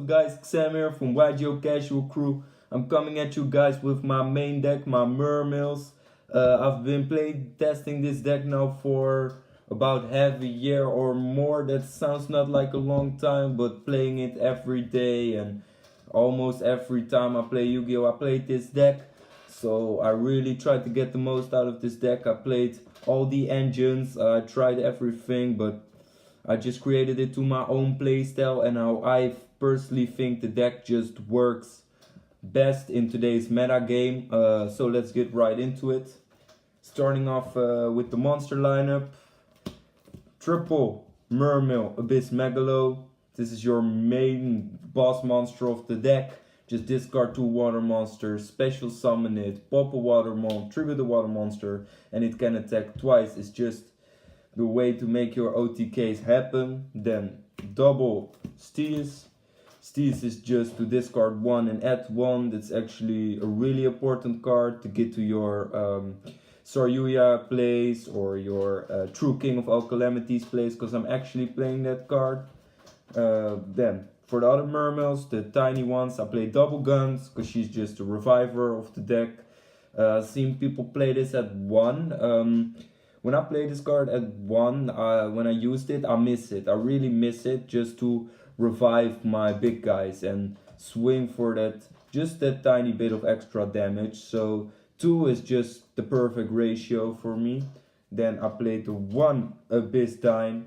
guys, Sam here from YGO Casual Crew. I'm coming at you guys with my main deck, my Mermails. I've been testing this deck now for about half a year or more. That sounds not like a long time, but playing it every day and almost every time I play Yu-Gi-Oh! I played this deck. So I really tried to get the most out of this deck. I played all the engines, I tried everything, but I just created it to my own playstyle and how I personally think the deck just works best in today's meta game. So let's get right into it. Starting off with the monster lineup. Triple Mermail Abyss Megalo. This is your main boss monster of the deck. Just discard 2 water monsters, special summon it, pop a water mon, trigger the water monster, and it can attack twice. It's just the way to make your OTKs happen. Then double Steez. Steez is just to discard 1 and add 1. That's actually a really important card to get to your Saryuya plays or your True King of All Calamities plays, because I'm actually playing that card. Then for the other Mermails, the tiny ones, I play double guns because she's just a reviver of the deck. I've seen people play this at 1. When I play this card at 1, when I used it, I miss it. I really miss it, just to revive my big guys and swing for that, just that tiny bit of extra damage. So 2 is just the perfect ratio for me. Then I played the 1 Abyss Dine,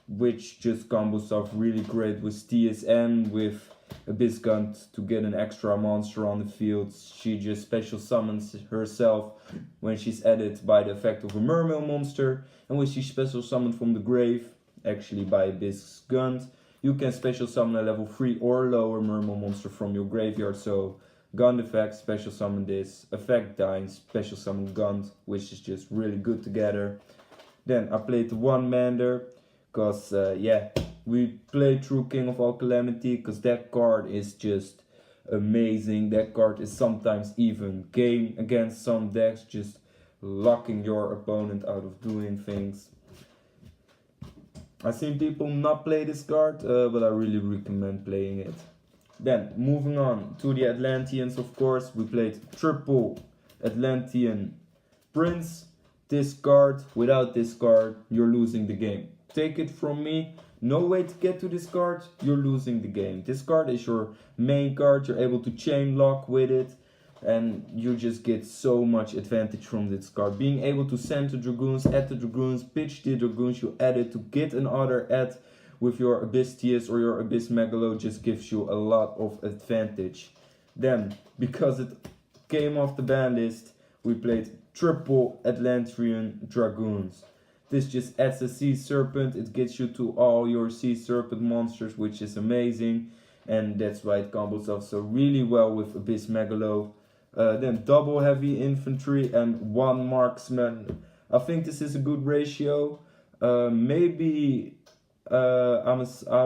which just combos off really great with TSN, with Abyss Gun to get an extra monster on the field. She just special summons herself when she's added by the effect of a Mermail monster, and when she's special summoned from the grave, actually by Abyss Gun, you can special summon a level 3 or lower Mermail monster from your graveyard. So Gun effect, special summon this, effect dying, special summon Gun, which is just really good together. Then I played the 1 Mander, because yeah, we play True King of All Calamity, because that card is just amazing. That card is sometimes even game against some decks, just locking your opponent out of doing things. I've seen people not play this card, but I really recommend playing it. Then moving on to the Atlanteans, of course, we played triple Atlantean Prince. This card, without this card, you're losing the game. Take it from me, no way to get to this card, you're losing the game. This card is your main card, you're able to chain lock with it, and you just get so much advantage from this card. Being able to send the Dragoons, add the Dragoons, pitch the Dragoons you added to get another add with your Abyss TS or your Abyss Megalo just gives you a lot of advantage. Then, because it came off the ban list, we played triple Atlantean Dragoons. This just adds a Sea Serpent, it gets you to all your Sea Serpent monsters, which is amazing. And that's why it combos off so really well with Abyss Megalo. Then double heavy infantry and 1 marksman. I think this is a good ratio. Maybe I'm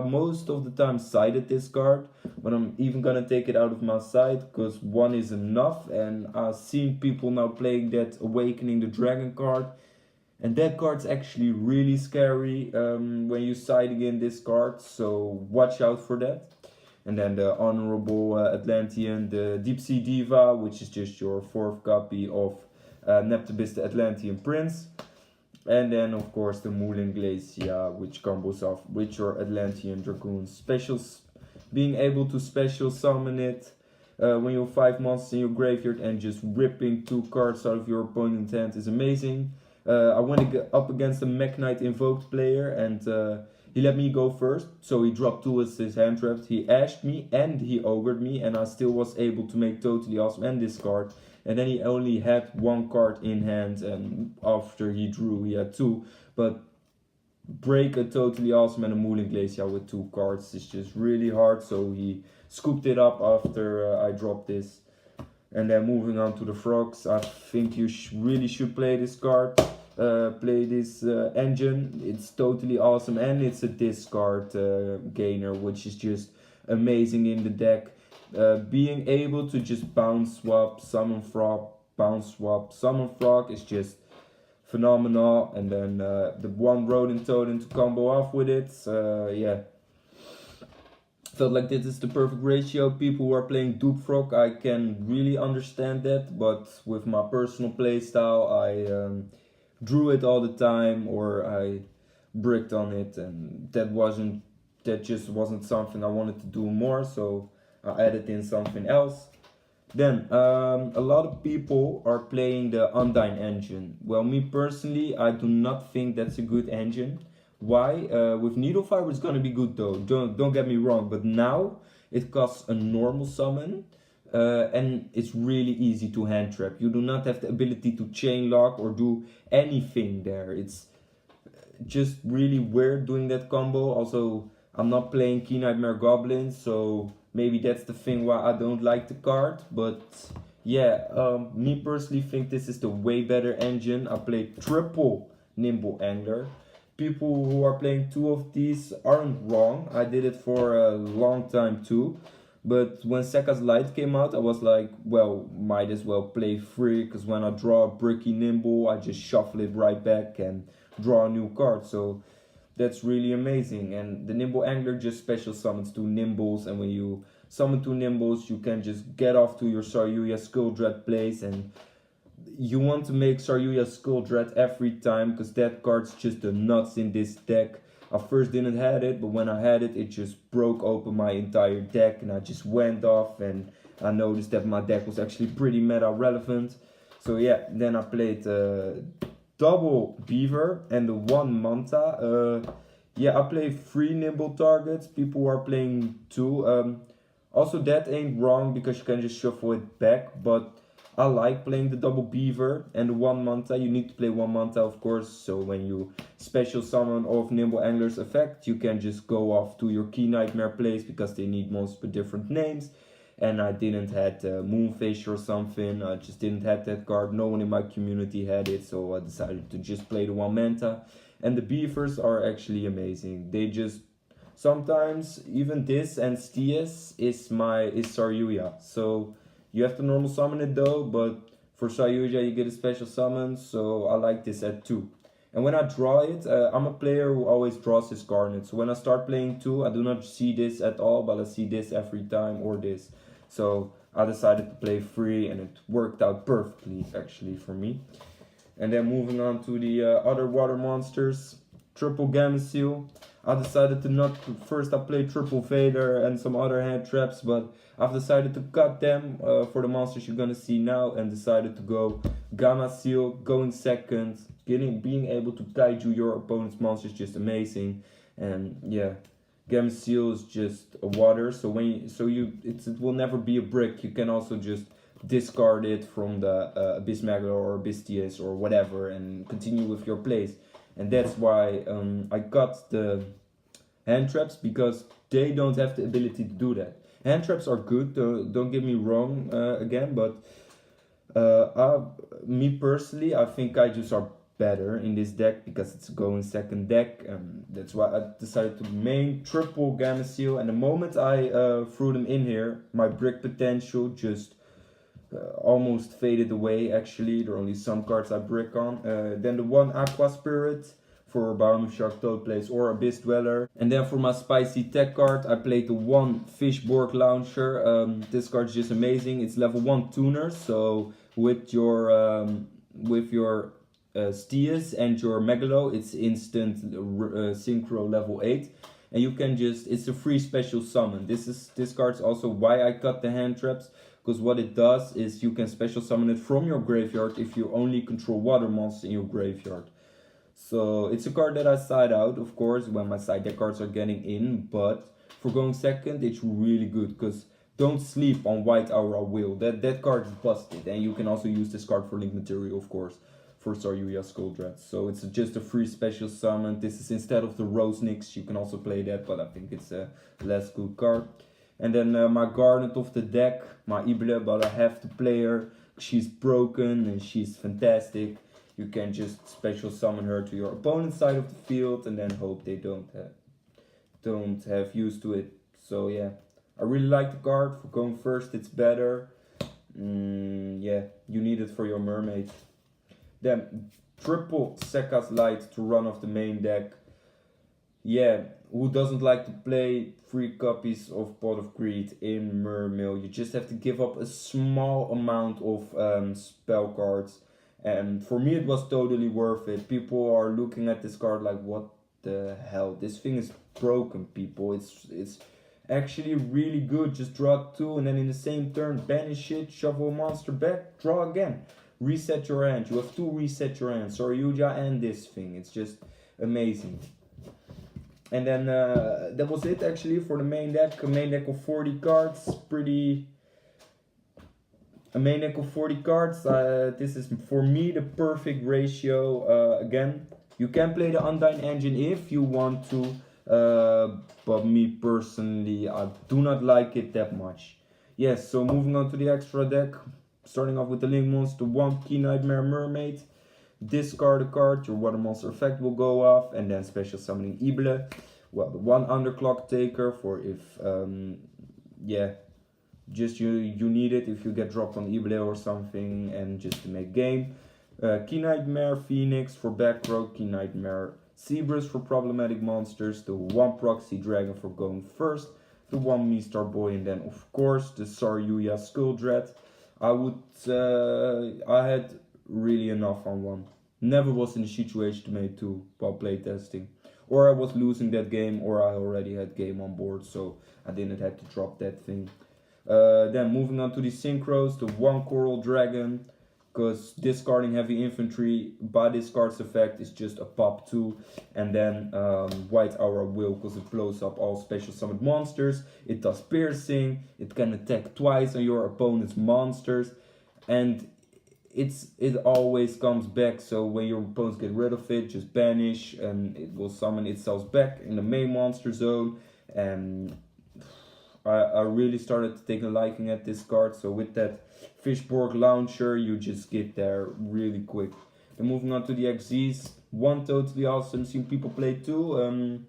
most of the time sided this card, but I'm even gonna take it out of my side because 1 is enough. And I've seen people now playing that Awakening the Dragon card. And that card's actually really scary when you side against this card, so watch out for that. And then the Honorable Atlantean, the Deep Sea Diva, which is just your 4th copy of Neptubis the Atlantean Prince. And then of course the Moulin Glacia, which combos off with your Atlantean Dragoons. Specials, being able to special summon it when you have 5 monsters in your graveyard and just ripping 2 cards out of your opponent's hand is amazing. I went up against a Mech Knight Invoked player, and he let me go first, so he dropped 2 as his hand trapped. He ashed me and he ogred me, and I still was able to make Totally Awesome and discard. And then he only had 1 card in hand, and after he drew he had 2. But break a Totally Awesome and a Moulin Glacia with 2 cards is just really hard, so he scooped it up after I dropped this. And then moving on to the frogs, I think you really should play this card. Play this engine, it's totally awesome, and it's a discard gainer, which is just amazing in the deck. Being able to just bounce swap, summon frog, bounce swap, summon frog is just phenomenal. And then the 1 rodent totem to combo off with it, yeah, Felt like this is the perfect ratio. People who are playing Duke Frog, I can really understand that, but with my personal playstyle, I drew it all the time, or I bricked on it, and that just wasn't something I wanted to do more, so I added in something else. Then, a lot of people are playing the Undyne engine. Well, me personally, I do not think that's a good engine. Why? With Needle Fiber, it's gonna be good though. Don't get me wrong. But now it costs a normal summon, and it's really easy to hand trap. You do not have the ability to chain lock or do anything there. It's just really weird doing that combo. Also, I'm not playing Key Nightmare Goblins, so maybe that's the thing why I don't like the card. But yeah, me personally think this is the way better engine. I played triple Nimble Angler. People who are playing two of these aren't wrong. I did it for a long time too. But when Sekka's Light came out, I was like, well, might as well play free, because when I draw a Bricky Nimble, I just shuffle it right back and draw a new card. So that's really amazing. And the Nimble Angler just special summons two Nimbles, and when you summon two Nimbles, you can just get off to your Saryuya Skull Dread place, and you want to make Saryuya Skull Dread every time, because that card's just the nuts in this deck. I first didn't have it, but when I had it, it just broke open my entire deck, and I just went off, and I noticed that my deck was actually pretty meta relevant. So yeah, then I played double Beaver and the one Manta. Yeah, I play 3 Nimble targets. People are playing 2. Also, that ain't wrong, because you can just shuffle it back, but I like playing the double Beaver and the one Manta. You need to play one Manta, of course, so when you special summon off Nimble Angler's effect, you can just go off to your Key Nightmare place, because they need multiple different names. And I didn't have Moonfish or something. I just didn't have that card. No one in my community had it, so I decided to just play the one Manta. And the Beavers are actually amazing. They just sometimes even this and Stias is Saryuya. So you have to normal summon it though, but for Saryuya you get a special summon, so I like this at 2. And when I draw it, I'm a player who always draws his Garnet. So when I start playing 2, I do not see this at all, but I see this every time, or this. So I decided to play 3, and it worked out perfectly actually for me. And then moving on to the other water monsters, triple Gameciel. I decided to not, first I played triple Vader and some other hand traps, but I've decided to cut them for the monsters you're gonna see now, and decided to go Gameciel, going second, being able to kaiju your opponent's monsters, just amazing. And yeah, Gameciel is just a water, so it will never be a brick. You can also just discard it from the Abyss Magler or Abystius or whatever, and continue with your plays. And that's why I got the hand traps, because they don't have the ability to do that. Hand traps are good, don't get me wrong again, but me personally, I think kaijus are better in this deck, because it's a going second deck. That's why I decided to main triple Gameciel, and the moment I threw them in here, my brick potential just almost faded away. Actually, there are only some cards I brick on. Then the one Aqua Spirit for Bahamut Shark Toad Place or Abyss Dweller. And then for my spicy tech card, I played the one Fishborg Launcher. This card's just amazing. It's level 1 tuner, so with your Stias and your Megalo, it's instant synchro level 8. And you can just, it's a free special summon. This card's also why I cut the hand traps, because what it does is you can special summon it from your graveyard if you only control water monsters in your graveyard. So it's a card that I side out, of course, when my side deck cards are getting in, but for going second, it's really good, because don't sleep on White Aura Will. That card is busted, and you can also use this card for link material, of course, for Saryuya Skull Dread. So it's just a free special summon. This is instead of the Rose Nix. You can also play that, but I think it's a less good card. And then my Garnet of the deck, my Ible, but I have to play her. She's broken and she's fantastic. You can just special summon her to your opponent's side of the field, and then hope they don't have use to it. So yeah, I really like the card. For going first, it's better. Yeah, you need it for your mermaid. Then triple Sekka's Light to run off the main deck. Yeah, who doesn't like to play 3 copies of Pot of Greed in Mermail? You just have to give up a small amount of spell cards. And for me, it was totally worth it. People are looking at this card like, what the hell? This thing is broken, people. It's actually really good. Just draw 2 and then in the same turn, banish it, shuffle a monster back, draw again. Reset your hand. You have 2 reset your hand. Soryuja and this thing. It's just amazing. And then that was it actually for the main deck. A main deck of 40 cards. A main deck of 40 cards. This is for me the perfect ratio. Again, you can play the Undyne Engine if you want to. But me personally, I do not like it that much. Yes, so moving on to the extra deck. Starting off with the Link Monster, 1 Key Nightmare Mermaid. Discard a card, your water monster effect will go off, and then special summoning Ible. Well, the 1 Underclock Taker for if, yeah, just you need it if you get dropped on Ible or something, and just to make game. Key Nightmare Phoenix for back row, Key Nightmare Zebras for problematic monsters, the 1 Proxy Dragon for going first, the 1 Mistar Boy, and then of course the Saryuya Skull Dread. I had really enough on 1. Never was in the situation to make 2 while playtesting. Or I was losing that game, or I already had game on board, so I didn't have to drop that thing. Then moving on to the synchros, the 1 Coral Dragon, because discarding heavy infantry by this card's effect is just a pop 2. And then White Aura Will, because it blows up all special summoned monsters. It does piercing, it can attack twice on your opponent's monsters, and it always comes back. So when your opponents get rid of it, just banish and it will summon itself back in the main monster zone. And I really started to take a liking at this card. So with that Fishborg Launcher, you just get there really quick. And moving on to the XZs, 1 totally awesome. Seen people play 2.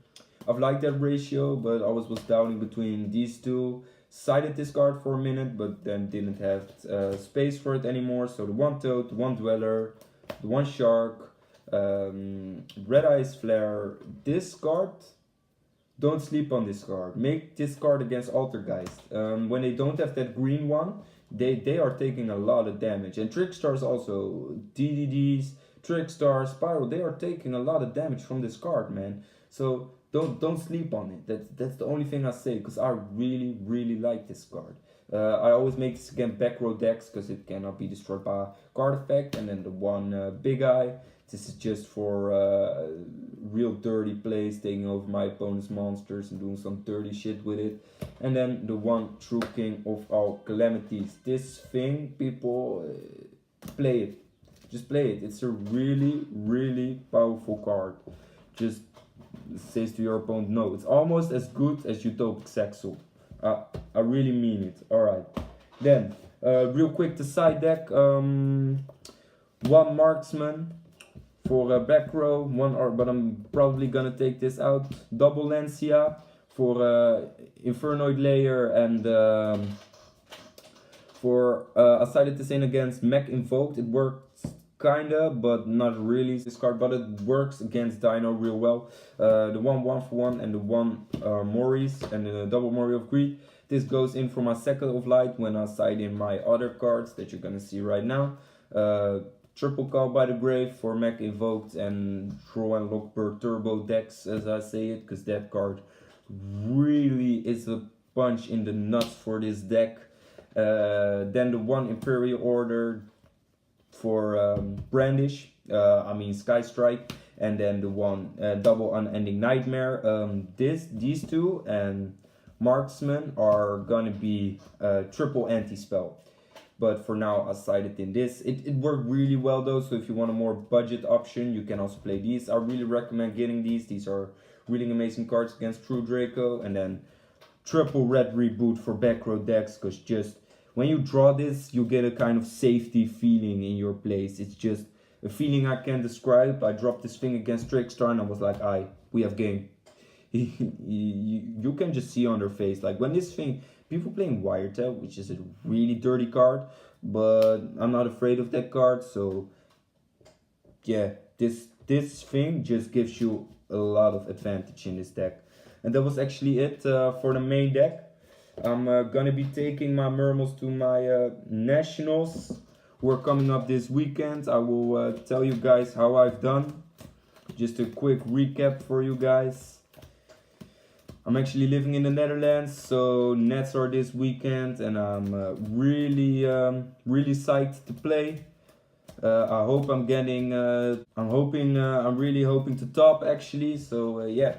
I've liked that ratio, but I was doubting between these 2. Sided this card for a minute, but then didn't have space for it anymore. So the 1 Toad, the 1 Dweller, the 1 Shark, Red Eyes Flare. This card, don't sleep on this card. Make this card against Altergeist. When they don't have that green one, they are taking a lot of damage. And Trickstars also, DDDs, Trickstar, Spiral, they are taking a lot of damage from this card, man. So don't sleep on it. That's the only thing I say, because I really like this card. I always make this against back row decks because it cannot be destroyed by card effect. And then the 1 Big Eye. This is just for real dirty plays, taking over my opponent's monsters and doing some dirty shit with it. And then the 1 True King of all calamities. This thing, people, play it. Just play it. It's a really powerful card. Just says to your opponent, no. It's almost as good as Utopic Saxel. I really mean it. Alright. Then, real quick, the side deck. 1 Marksman for back row, 1 but I'm probably gonna take this out. Double Lancia for Infernoid Layer, and for I sided this in against Mech Invoked. It works kinda, but not really this card, but it works against Dino real well. The 1 for 1 and the 1 Maurice and the double Mori of Greed. This goes in for my Second of Light when I side in my other cards that you're gonna see right now. Triple Call by the Grave for Mech Invoked and Troll and Lockbird Turbo decks, as I say it, because that card really is a punch in the nuts for this deck. Then the 1 Imperial Order for Brandish, Sky Strike, and then the 1 double Unending Nightmare. These 2 and Marksman are gonna be triple anti-spell. But for now, I sided in this. It worked really well though, so if you want a more budget option, you can also play these. I really recommend getting these. These are really amazing cards against True Draco. And then triple red reboot for back row decks, because just when you draw this, you get a kind of safety feeling in your place. It's just a feeling I can't describe. I dropped this thing against Trickstar and I was like, we have game. You can just see on their face, like when this thing, people playing Wiretail, which is a really dirty card, but I'm not afraid of that card. So yeah, this thing just gives you a lot of advantage in this deck. And that was actually it for the main deck. I'm gonna be taking my Mermails to my nationals who are coming up this weekend. I will tell you guys how I've done. Just a quick recap for you guys. I'm actually living in the Netherlands, so Nets are this weekend, and I'm really psyched to play. I hope I'm getting. I'm really hoping to top actually. So yeah,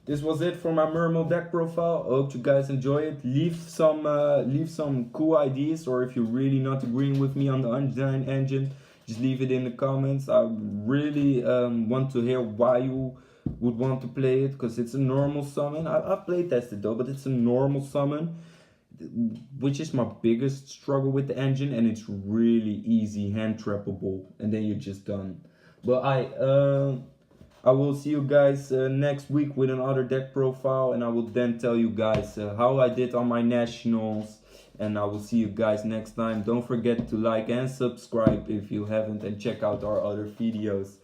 this was it for my Mermail deck profile. I hope you guys enjoy it. Leave some cool ideas, or if you're really not agreeing with me on the Undyne engine, just leave it in the comments. I really want to hear why you would want to play it, because it's a normal summon. I've play tested though, but it's a normal summon, which is my biggest struggle with the engine, and it's really easy hand trappable, and then you're just done. But I will see you guys next week with another deck profile, and I will then tell you guys how I did on my nationals, and I will see you guys next time. Don't forget to like and subscribe if you haven't, and check out our other videos.